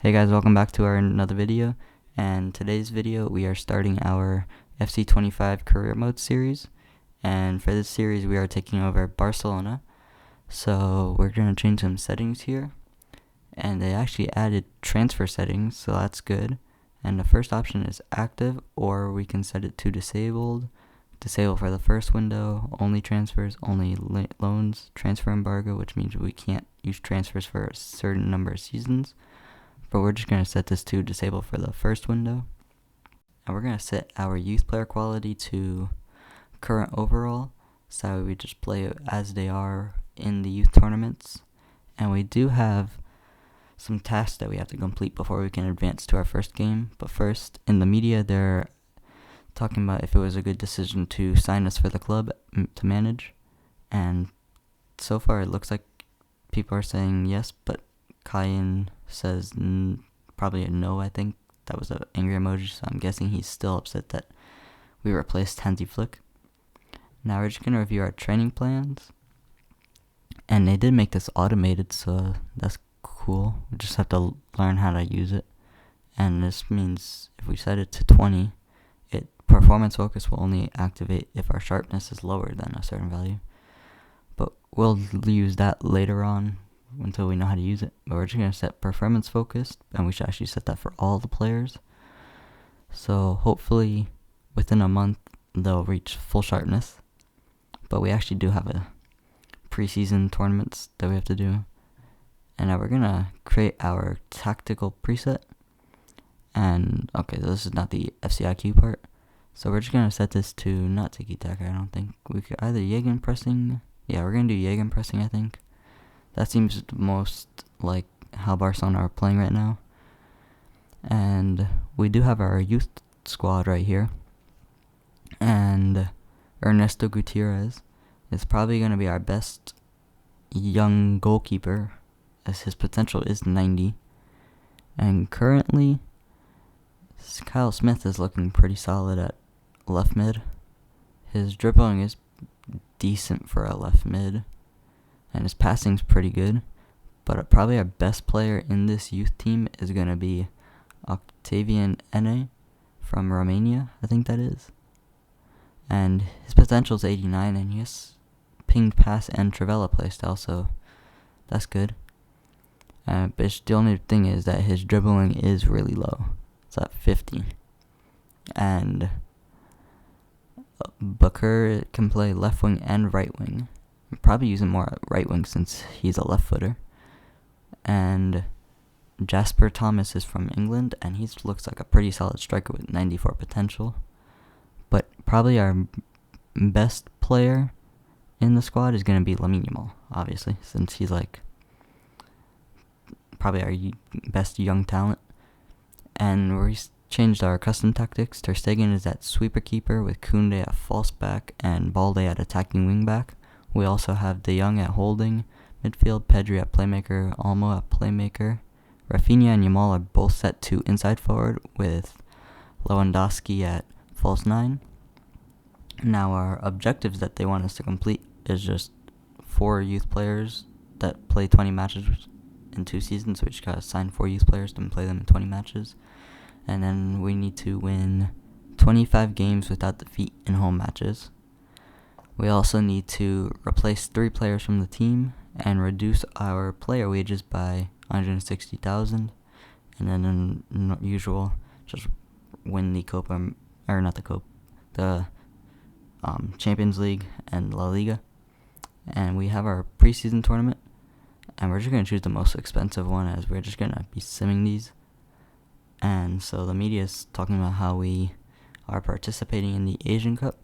Hey guys, welcome back to another video, and today's video we are starting our FC25 career mode series, and for this series we are taking over Barcelona. So we're going to change some settings here, and they actually added transfer settings, so that's good. And the first option is active, or we can set it to disabled. Disable for the first window, only transfers, only loans, transfer embargo, which means we can't use transfers for a certain number of seasons. But we're just going to set this to disable for the first window. And we're going to set our youth player quality to current overall, so we just play as they are in the youth tournaments. And we do have some tasks that we have to complete before we can advance to our first game. But first, in the media, they're talking about if it was a good decision to sign us for the club to manage. And so far it looks like people are saying yes, but Kyan says probably a no. I think that was an angry emoji, so I'm guessing he's still upset that we replaced Hansi Flick. Now we're just going to review our training plans, and they did make this automated, so that's cool. We just have to learn how to use it. And this means if we set it to 20, performance focus will only activate if our sharpness is lower than a certain value, but we'll use that later on until we know how to use it. But we're just going to set performance focused, and we should actually set that for all the players, so hopefully within a month they'll reach full sharpness. But we actually do have a preseason tournaments that we have to do, and now we're going to create our tactical preset. And okay, so this is not the FCIQ part, so we're just going to set this to not tiki-taka. I don't think we could either gegenpressing. Yeah, we're going to do gegenpressing, I think. That seems most like how Barcelona are playing right now. And we do have our youth squad right here. And Ernesto Gutierrez is probably going to be our best young goalkeeper, as his potential is 90. And currently, Kyle Smith is looking pretty solid at left mid. His dribbling is decent for a left mid, and his passing's pretty good. But probably our best player in this youth team is going to be Octavian Ene from Romania, I think that is. And his potential is 89, and he has pinged pass and Trivela playstyle, so that's good. But the only thing is that his dribbling is really low. It's at 50. And Bakir can play left wing and right wing. I'm probably using more at right wing since he's a left footer. And Jasper Thomas is from England, and he looks like a pretty solid striker with 94 potential. But probably our best player in the squad is going to be Lamine Yamal, obviously, since he's like probably our best young talent. And we changed our custom tactics. Ter Stegen is at sweeper keeper with Koundé at false back and Balde at attacking wing back. We also have De Jong at holding midfield, Pedri at playmaker, Olmo at playmaker. Rafinha and Yamal are both set to inside forward with Lewandowski at false 9. Now our objectives that they want us to complete is just 4 youth players that play 20 matches in 2 seasons. So we just gotta sign 4 youth players to play them in 20 matches. And then we need to win 25 games without defeat in home matches. We also need to replace 3 players from the team and reduce our player wages by 160,000. And then in usual, just win the Copa, or not the Copa, the Champions League and La Liga. And we have our preseason tournament, and we're just going to choose the most expensive one, as we're just going to be simming these. And so the media is talking about how we are participating in the Asian Cup,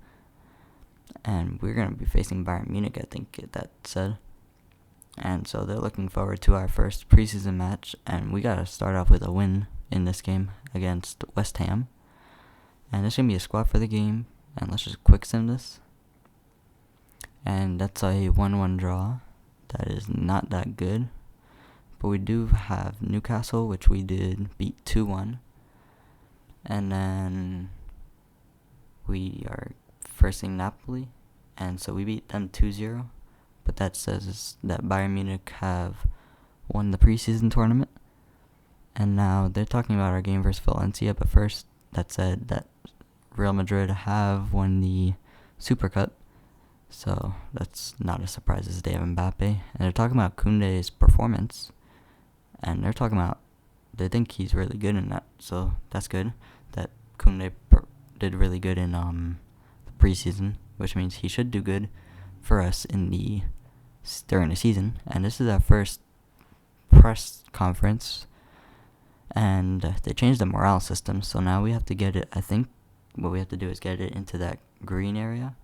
and we're going to be facing Bayern Munich, I think that said. And so they're looking forward to our first preseason match, and we got to start off with a win in this game against West Ham. And this is going to be a squad for the game, and let's just quick sim this. And that's a 1-1 draw. That is not that good. But we do have Newcastle, which we did beat 2-1. And then we are facing Napoli, and so we beat them 2-0. But that says that Bayern Munich have won the preseason tournament. And now they're talking about our game versus Valencia, but first, that said that Real Madrid have won the Super Cup, so that's not a surprise as they have Mbappe. And they're talking about Koundé's performance, and they're talking about they think he's really good in that, so that's good. That Koundé did really good in the preseason, which means he should do good for us during the season. And this is our first press conference, and they changed the morale system, so now we have to get it. I think what we have to do is get it into that green area.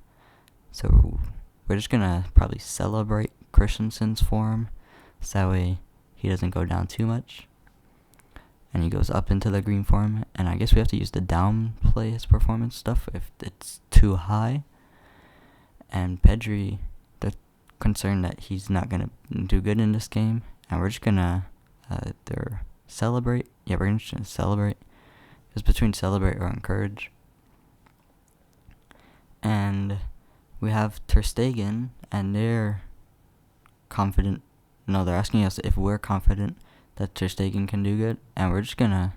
So we're just gonna probably celebrate Christensen's form, so that way he doesn't go down too much and he goes up into the green form. And I guess we have to use the downplay his performance stuff if it's too high. And Pedri, they're concerned that he's not gonna do good in this game, and we're just gonna celebrate. Yeah, we're gonna celebrate. It's between celebrate or encourage. And we have Ter Stegen, and they're confident. No, they're asking us if we're confident that Ter Stegen can do good, and we're just gonna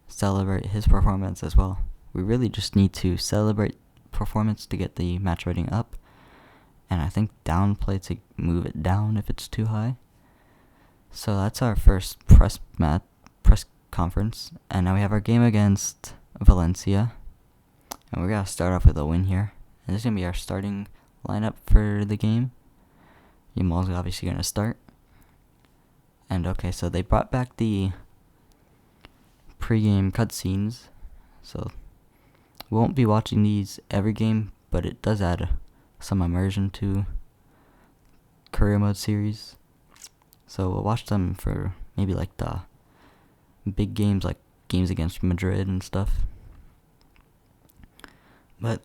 celebrate his performance as well. We really just need to celebrate performance to get the match rating up, and I think downplay to move it down if it's too high. So that's our first press conference, and now we have our game against Valencia, and we're gonna start off with a win here. And this is gonna be our starting lineup for the game. Yamal's obviously gonna start. And okay, so they brought back the pre-game cutscenes, so we won't be watching these every game, but it does add some immersion to career mode series. So we'll watch them for maybe like the big games, like games against Madrid and stuff. But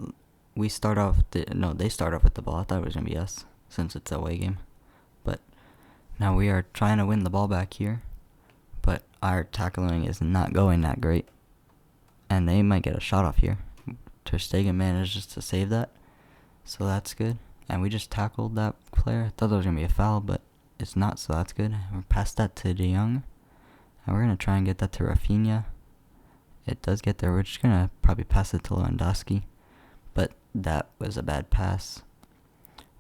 they start off with the ball. I thought it was gonna be us since it's a away game. But now we are trying to win the ball back here, but our tackling is not going that great, and they might get a shot off here. Ter Stegen manages to save that, so that's good. And we just tackled that player. I thought that was gonna be a foul, but it's not, so that's good. We're past that to De Jong, and we're gonna try and get that to Rafinha. It does get there. We're just gonna probably pass it to Lewandowski, but that was a bad pass.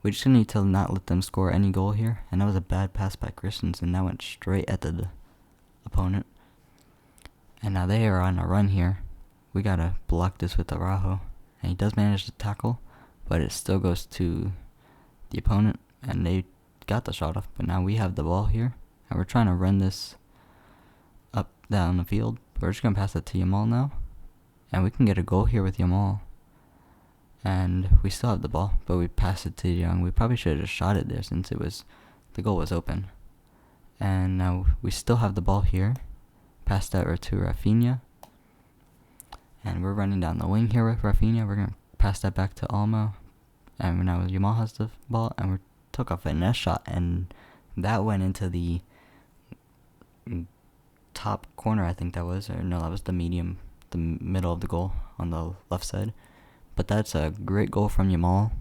We just need to not let them score any goal here, and that was a bad pass by Christensen. That went straight at the opponent. And now they are on a run here. We gotta block this with Araujo, and he does manage to tackle, but it still goes to the opponent, and they got the shot off. But now we have the ball here, and we're trying to run this up down the field. We're just gonna pass it to Yamal now, and we can get a goal here with Yamal. And we still have the ball, but we passed it to De Jong. We probably should have just shot it there since the goal was open. And now we still have the ball here. Pass that to Rafinha. And we're running down the wing here with Rafinha. We're going to pass that back to Olmo. And now Yamal has the ball, and we took a finesse shot, and that went into the top corner, I think that was. Or no, that was the middle of the goal on the left side. But that's a great goal from Yamal.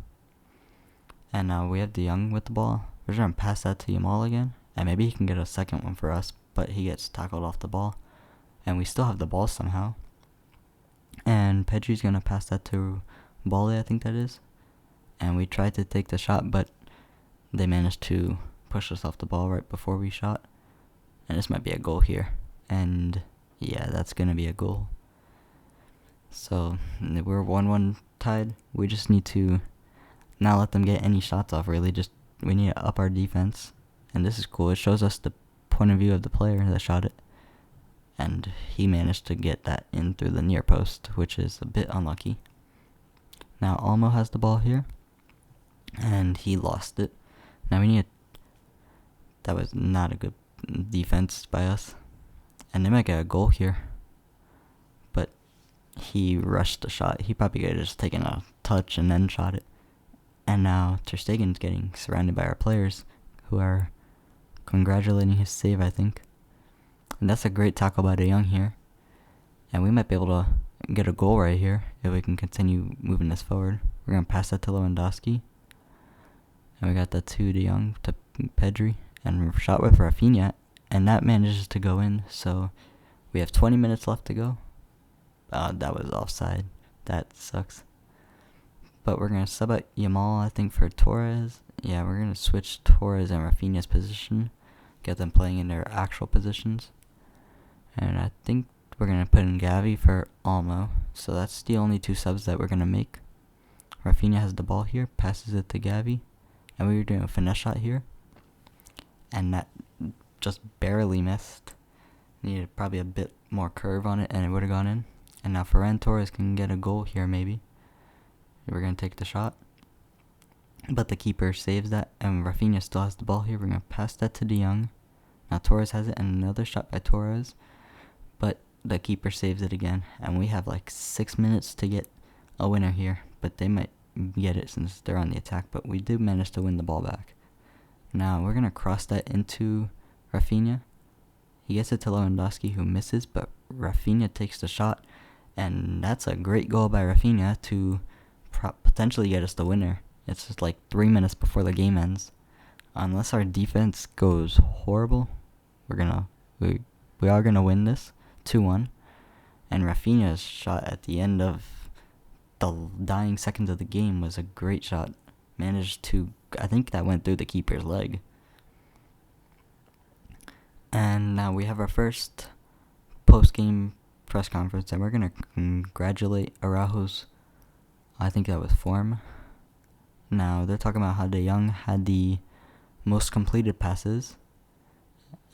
And now we have De Jong with the ball. We're just going to pass that to Yamal again. And maybe he can get a second one for us, but he gets tackled off the ball. And we still have the ball somehow. And Pedri's going to pass that to Bale, I think that is. And we tried to take the shot, but they managed to push us off the ball right before we shot. And this might be a goal here. And yeah, that's going to be a goal. So we're 1-1 tied. We just need to not let them get any shots off, really. We need to up our defense. And this is cool. It shows us the point of view of the player that shot it. And he managed to get that in through the near post, which is a bit unlucky. Now Olmo has the ball here, and he lost it. Now that was not a good defense by us. And they might get a goal here. But he rushed the shot. He probably could have just taken a touch and then shot it. And now Ter Stegen's getting surrounded by our players, who are congratulating his save, I think. And that's a great tackle by De Jong here. And we might be able to get a goal right here if we can continue moving this forward. We're going to pass that to Lewandowski. And we got that to De Jong, to Pedri. And shot with Rafinha. And that manages to go in. So We have 20 minutes left to go. That was offside. That sucks. But we're going to sub out Yamal, I think, for Torres. Yeah, we're going to switch Torres and Rafinha's position. Get them playing in their actual positions. And I think we're going to put in Gavi for Almo. So that's the only two subs that we're going to make. Rafinha has the ball here, passes it to Gavi. And we were doing a finesse shot here. And that just barely missed. Needed probably a bit more curve on it and it would have gone in. And now Ferran Torres can get a goal here maybe. We're going to take the shot. But the keeper saves that, and Rafinha still has the ball here. We're going to pass that to De Jong. Now Torres has it, and another shot by Torres. But the keeper saves it again. And we have like 6 minutes to get a winner here. But they might get it since they're on the attack. But we do manage to win the ball back. Now we're going to cross that into Rafinha. He gets it to Lewandowski, who misses. But Rafinha takes the shot. And that's a great goal by Rafinha to potentially get us the winner. It's just like 3 minutes before the game ends. Unless our defense goes horrible, we are gonna win this 2-1. And Rafinha's shot at the end of the dying seconds of the game was a great shot. Managed to, I think that went through the keeper's leg. And now we have our first post-game press conference, and we're gonna congratulate Araujo's, I think that was form. Now, they're talking about how De Jong had the most completed passes.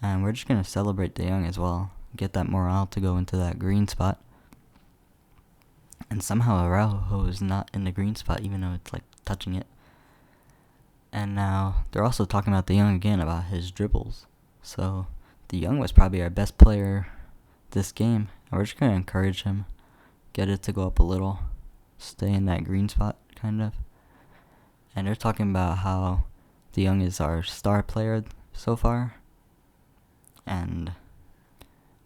And we're just going to celebrate De Jong as well. Get that morale to go into that green spot. And somehow Araujo is not in the green spot, even though it's like touching it. And now, they're also talking about De Jong again, about his dribbles. So, De Jong was probably our best player this game. And we're just going to encourage him. Get it to go up a little. Stay in that green spot, kind of. And they're talking about how De Jong is our star player so far. And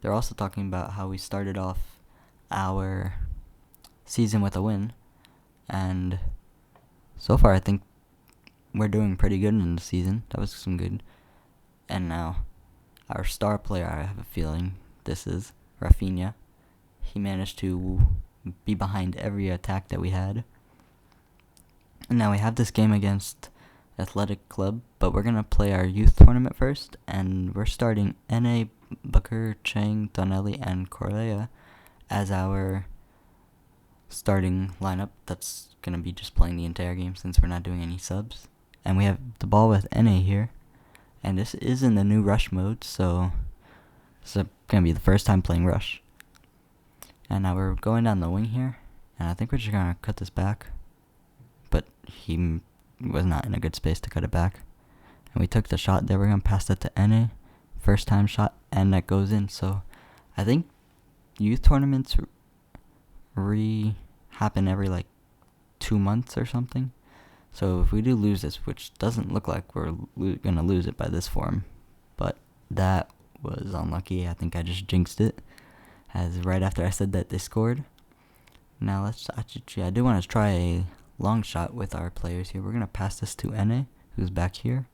they're also talking about how we started off our season with a win. And so far, I think we're doing pretty good in the season. That was some good. And now, our star player, I have a feeling this is Rafinha. He managed to be behind every attack that we had. And now we have this game against Athletic Club, but we're going to play our youth tournament first, and we're starting N.A., Bakir, Chang, Donnelly, and Correa as our starting lineup. That's going to be just playing the entire game since we're not doing any subs. And we have the ball with N.A. here, and this is in the new Rush mode, so this is going to be the first time playing Rush. And now we're going down the wing here, and I think we're just going to cut this back. But he was not in a good space to cut it back. And we took the shot there. We're going to pass that to N.A. First time shot, and that goes in. So I think youth tournaments happen every like 2 months or something. So if we do lose this, which doesn't look like we're going to lose it by this form, but that was unlucky. I think I just jinxed it, as right after I said that they scored. Now I do want to try a long shot with our players here. We're going to pass this to N.A., who's back here.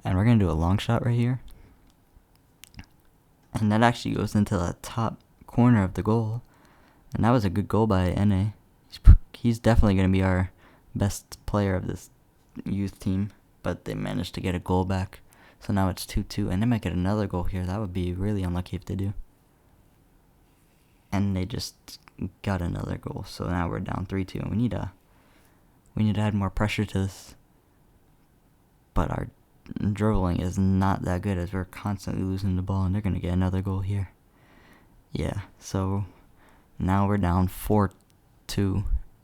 And we're going to do a long shot right here. And that actually goes into the top corner of the goal. And that was a good goal by N.A. He's definitely going to be our best player of this youth team. But they managed to get a goal back. So now it's 2-2. And they might get another goal here. That would be really unlucky if they do. And they just got another goal. So now we're down 3-2. And we need to add more pressure to this. But our dribbling is not that good, as we're constantly losing the ball, and they're going to get another goal here. Yeah, so now we're down 4-2,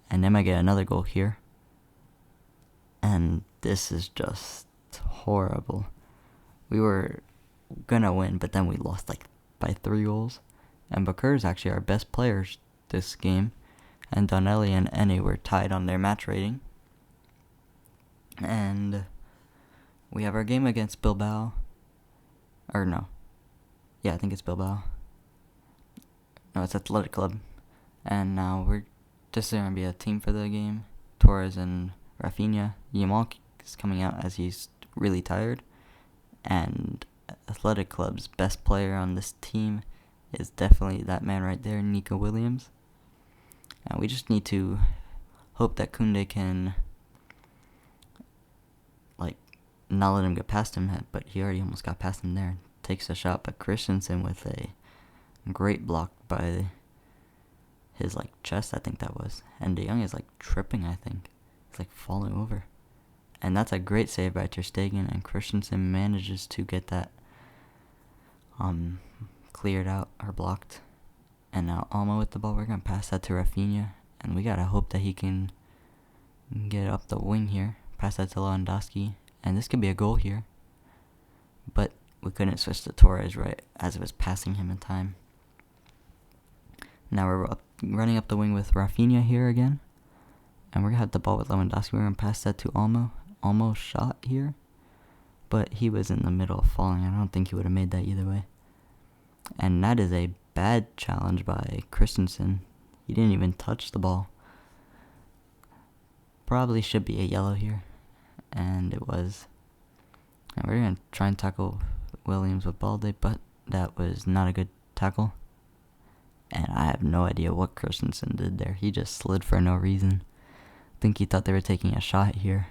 and they might get another goal here. And this is just horrible. We were going to win, but then we lost like by 3 goals. And Bakir is actually our best players this game. And Donnelly and Enne were tied on their match rating. And we have our game against Bilbao. Or no. Yeah, I think it's Bilbao. No, it's Athletic Club. And now this is going to be a team for the game. Torres and Rafinha. Yamal is coming out as he's really tired. And Athletic Club's best player on this team is definitely that man right there, Nico Williams. And we just need to hope that Koundé can not let him get past him, but he already almost got past him there. Takes a shot, but Christensen with a great block by his chest, I think that was. And De Jong is tripping, I think. He's falling over. And that's a great save by Ter Stegen, and Christensen manages to get that cleared out or blocked. And now Almo with the ball. We're going to pass that to Rafinha, and we got to hope that he can get up the wing here. Pass that to Lewandowski, and this could be a goal here. But we couldn't switch to Torres right as it was passing him in time. Now we're running up the wing with Rafinha here again. And we're going to have the ball with Lewandowski. We're going to pass that to Almo. Almo shot here, but he was in the middle of falling. I don't think he would have made that either way. And that is a bad challenge by Christensen. He didn't even touch the ball. Probably should be a yellow here, and it was. And we're going to try and tackle Williams with Balde, but that was not a good tackle. And I have no idea what Christensen did there. He just slid for no reason. I think he thought they were taking a shot here.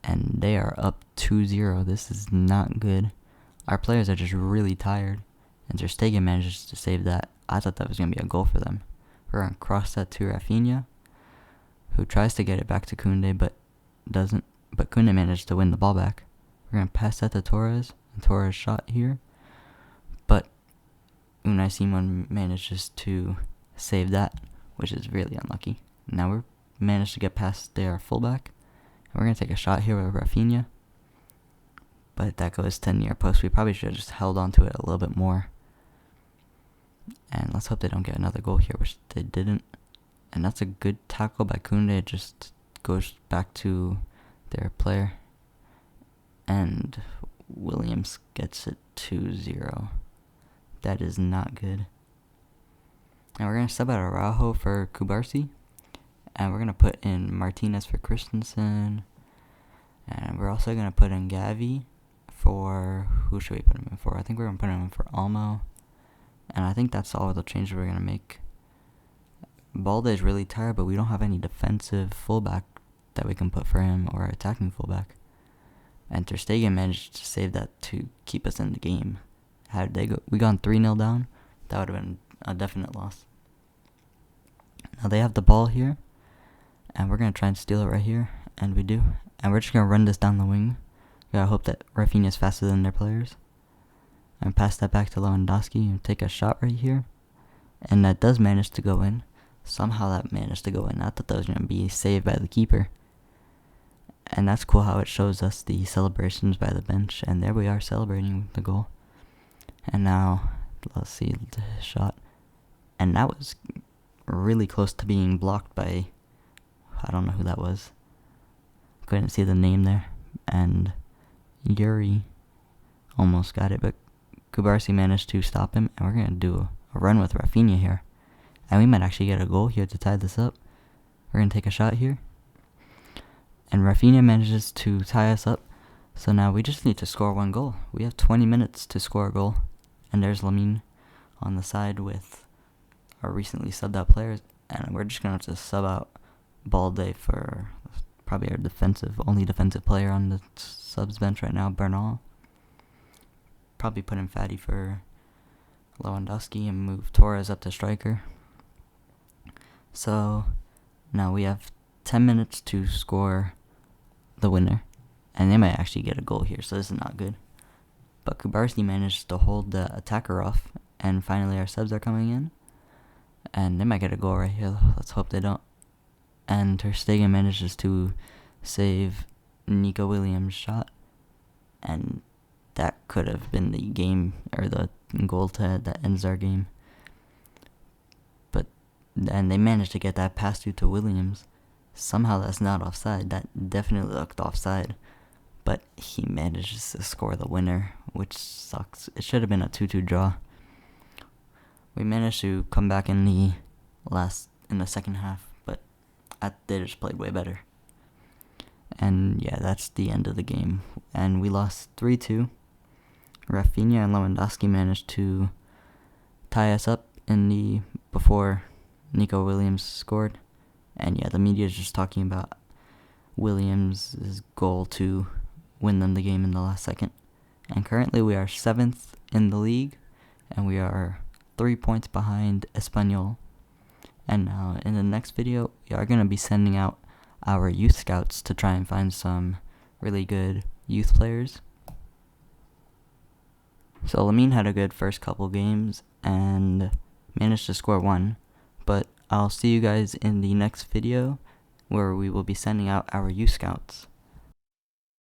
And they are up 2-0. This is not good. Our players are just really tired. And Ter Stegen manages to save that. I thought that was going to be a goal for them. We're going to cross that to Rafinha, who tries to get it back to Koundé, but doesn't. But Koundé managed to win the ball back. We're going to pass that to Torres. And Torres shot here. But Unai Simon manages to save that, which is really unlucky. Now we're managed to get past their fullback. And we're going to take a shot here with Rafinha. But that goes to near post. We probably should have just held on to it a little bit more. And let's hope they don't get another goal here, which they didn't. And that's a good tackle by Koundé. It just goes back to their player. And Williams gets it 2-0. That is not good. And we're going to sub out Araujo for Kubarsi. And we're going to put in Martinez for Christensen. And we're also going to put in Gavi for... Who should we put him in for? I think we're going to put him in for Almo. And I think that's all the changes we're going to make. Balde is really tired, but we don't have any defensive fullback that we can put for him or attacking fullback. And Ter Stegen managed to save that to keep us in the game. Had they we gone 3-0 down, that would have been a definite loss. Now they have the ball here, and we're going to try and steal it right here, and we do. And we're just going to run this down the wing. We gotta hope that Rafinha is faster than their players. And pass that back to Lewandowski and take a shot right here. And that does manage to go in. Somehow that managed to go in. I thought that was going to be saved by the keeper. And that's cool how it shows us the celebrations by the bench. And there we are celebrating the goal. And now, let's see the shot. And that was really close to being blocked by, I don't know who that was. Couldn't see the name there. And Yuri almost got it, but Kubarsi managed to stop him. And we're going to do a run with Rafinha here. And we might actually get a goal here to tie this up. We're going to take a shot here. And Rafinha manages to tie us up. So now we just need to score one goal. We have 20 minutes to score a goal. And there's Lamine on the side with our recently subbed out players. And we're just going to have to sub out Balde for probably our only defensive player on the subs bench right now, Bernal. Probably put in Fatty for Lewandowski and move Torres up to striker. So now we have 10 minutes to score the winner. And they might actually get a goal here, so this is not good. But Kubarsi managed to hold the attacker off. And finally our subs are coming in. And they might get a goal right here. Let's hope they don't. And Ter Stegen manages to save Nico Williams' shot. And that could have been the game, or the goal that ends our game. And they managed to get that pass through to Williams. Somehow that's not offside. That definitely looked offside. But he manages to score the winner, which sucks. It should have been a 2-2 draw. We managed to come back in the second half, but they just played way better. And yeah, that's the end of the game. And we lost 3-2. Rafinha and Lewandowski managed to tie us up before Nico Williams scored. And yeah, the media is just talking about Williams' goal to win them the game in the last second. And currently we are 7th in the league, and we are 3 points behind Espanyol. And now in the next video, we are going to be sending out our youth scouts to try and find some really good youth players. So Lamine had a good first couple games and managed to score 1, but I'll see you guys in the next video where we will be sending out our youth scouts.